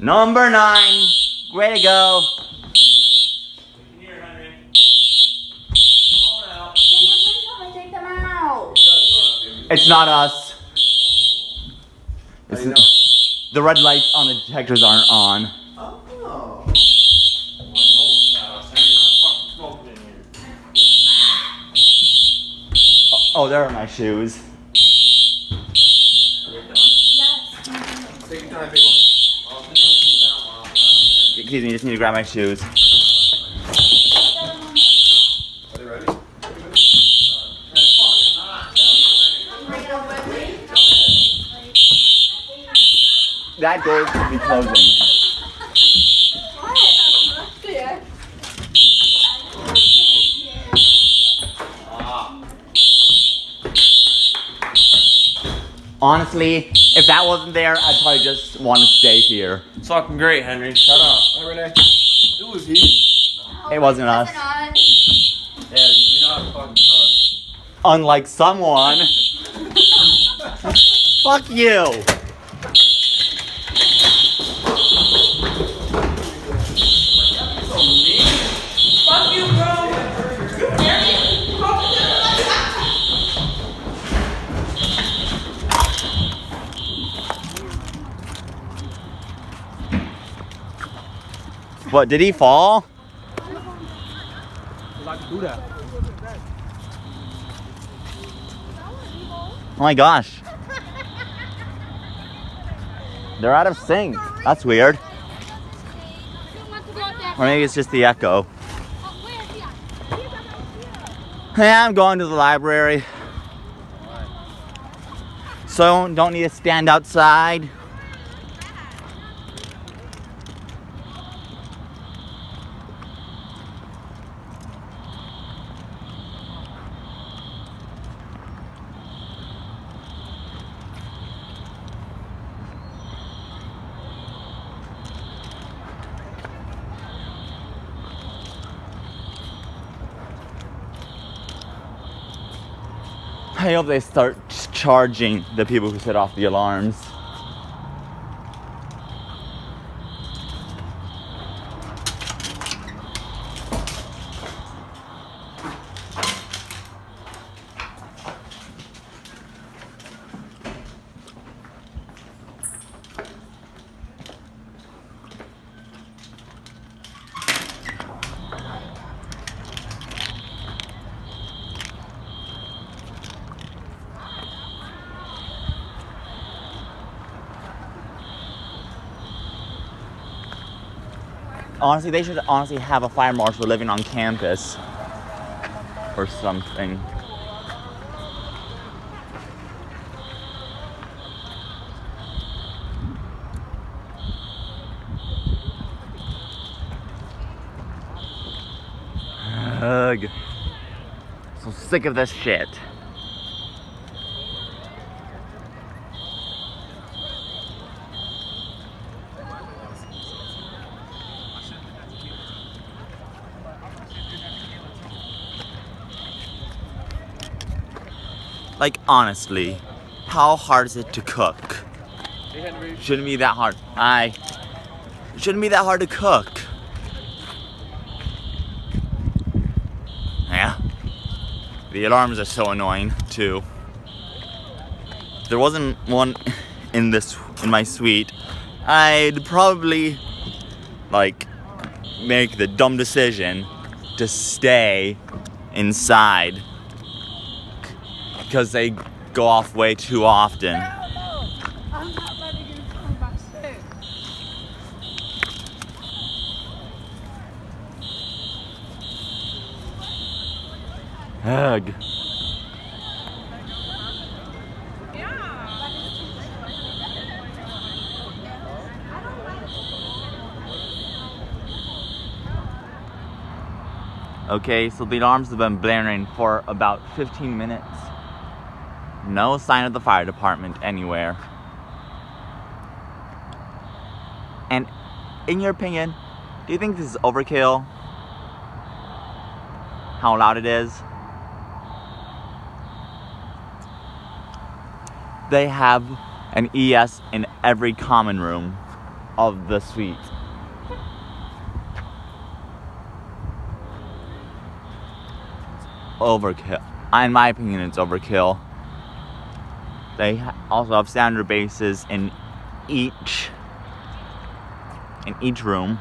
Number 9. Way to go. Here, Henry. Can you please help me take them out? It's not us. How do you know? The red lights on the detectors aren't on. Oh. Oh, I know, Henry. There's fucking smoke in here. Oh, there are my shoes. Are we done? Yes. Take your time, people. I'll just cool down while I'm out there. Excuse me, just need to grab my shoes. Are they ready? It's fucking hot down here. That door should be closing. Honestly, if that wasn't there, I'd probably just want to stay here. It's fucking great, Henry. Shut up. Hey, Renee. It was he. It wasn't us. Yeah, you know how to fucking cook. Unlike someone. Fuck you. So mean. Fuck you, bro. What, did he fall? I can do that. Oh my gosh. They're out of sync. That's weird. Or maybe it's just the echo. Yeah, I'm going to the library. So don't need to stand outside. I hope they start charging the people who set off the alarms. Honestly, they should honestly have a fire marshal living on campus or something. Ugh. So sick of this shit. Like, honestly, how hard is it to cook? Hey, Henry. Shouldn't be that hard. Shouldn't be that hard to cook. Yeah. The alarms are so annoying too. If there wasn't one in my suite, I'd probably like make the dumb decision to stay inside because they go off way too often. I'm not letting you come back soon. Ugh. Okay, so the alarms have been blaring for about 15 minutes. No sign of the fire department anywhere. And in your opinion, do you think this is overkill? How loud it is? They have an ES in every common room of the suite. Overkill. In my opinion, it's overkill. They also have standard bases in each room,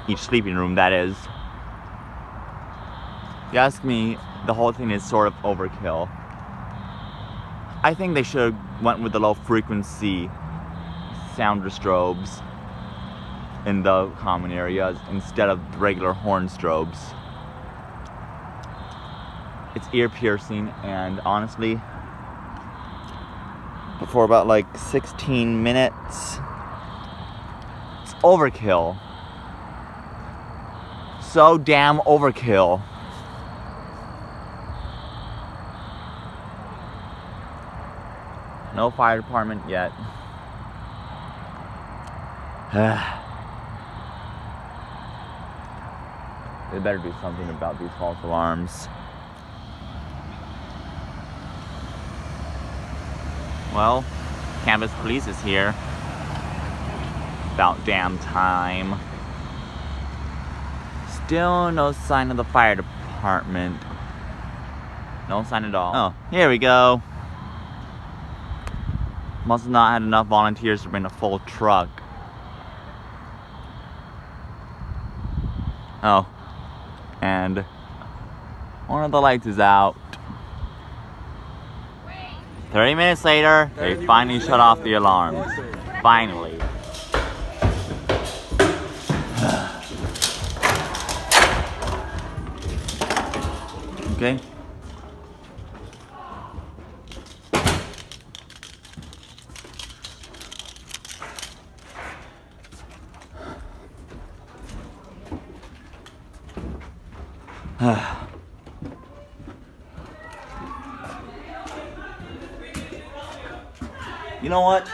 each sleeping room, that is. If you ask me, the whole thing is sort of overkill. I think they should have went with the low frequency sounder strobes in the common areas instead of regular horn strobes. It's ear piercing, and honestly, for about like 16 minutes, it's overkill. So damn overkill. No fire department yet. They better do something about these false alarms. Well, campus police is here. About damn time. Still no sign of the fire department. No sign at all. Oh, here we go. Must have not had enough volunteers to bring a full truck. Oh, and one of the lights is out. 30 minutes later, they finally shut off the alarms. Finally. Okay. You know what?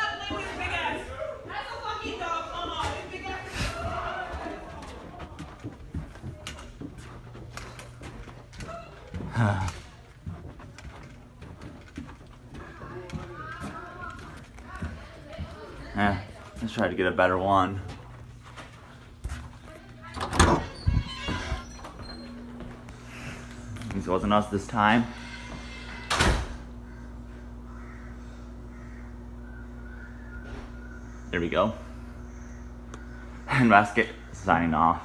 Let's try to get a better one. It wasn't us this time. There we go. And Basket signing off.